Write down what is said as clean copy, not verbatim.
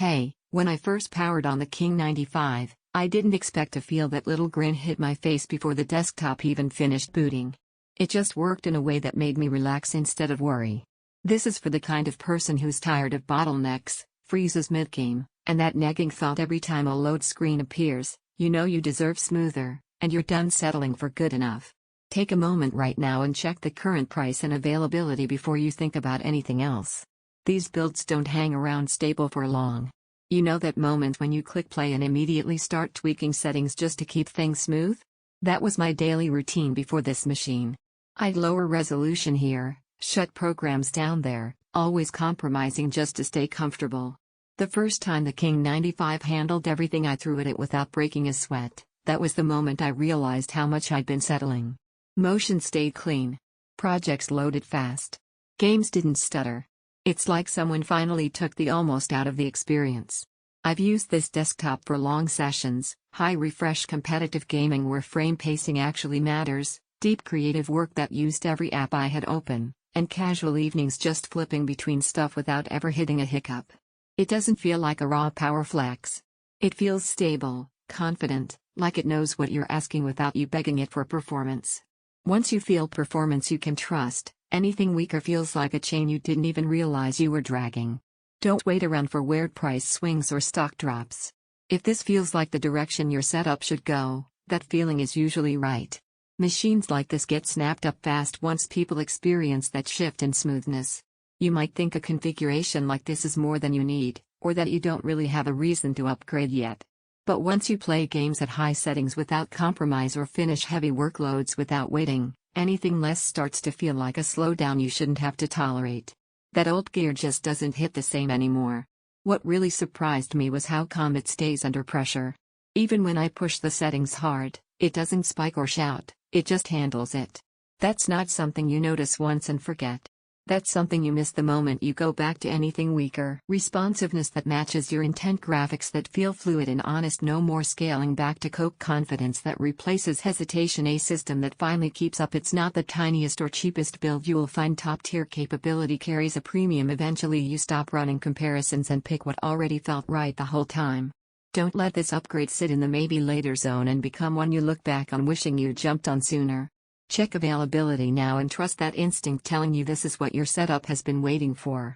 Hey, when I first powered on the King 95, I didn't expect to feel that little grin hit my face before the desktop even finished booting. It just worked in a way that made me relax instead of worry. This is for the kind of person who's tired of bottlenecks, freezes mid-game, and that nagging thought every time a load screen appears, you know you deserve smoother, and you're done settling for good enough. Take a moment right now and check the current price and availability before you think about anything else. These builds don't hang around stable for long. You know that moment when you click play and immediately start tweaking settings just to keep things smooth? That was my daily routine before this machine. I'd lower resolution here, shut programs down there, always compromising just to stay comfortable. The first time the King 95 handled everything I threw at it without breaking a sweat, that was the moment I realized how much I'd been settling. Motion stayed clean. Projects loaded fast. Games didn't stutter. It's like someone finally took the almost out of the experience. I've used this desktop for long sessions, high refresh competitive gaming where frame pacing actually matters, deep creative work that used every app I had open, and casual evenings just flipping between stuff without ever hitting a hiccup. It doesn't feel like a raw power flex. It feels stable, confident, like it knows what you're asking without you begging it for performance. Once you feel performance you can trust, anything weaker feels like a chain you didn't even realize you were dragging. Don't wait around for weird price swings or stock drops. If this feels like the direction your setup should go, that feeling is usually right. Machines like this get snapped up fast once people experience that shift in smoothness. You might think a configuration like this is more than you need, or that you don't really have a reason to upgrade yet. But once you play games at high settings without compromise or finish heavy workloads without waiting, anything less starts to feel like a slowdown you shouldn't have to tolerate. That old gear just doesn't hit the same anymore. What really surprised me was how calm it stays under pressure. Even when I push the settings hard, it doesn't spike or shout, it just handles it. That's not something you notice once and forget. That's something you miss the moment you go back to anything weaker. Responsiveness that matches your intent, graphics that feel fluid and honest, no more scaling back to cope, confidence that replaces hesitation, a system that finally keeps up. It's not the tiniest or cheapest build you'll find. Top-tier capability carries a premium. Eventually you stop running comparisons and pick what already felt right the whole time. Don't let this upgrade sit in the maybe later zone and become one you look back on wishing you jumped on sooner. Check availability now and trust that instinct telling you this is what your setup has been waiting for.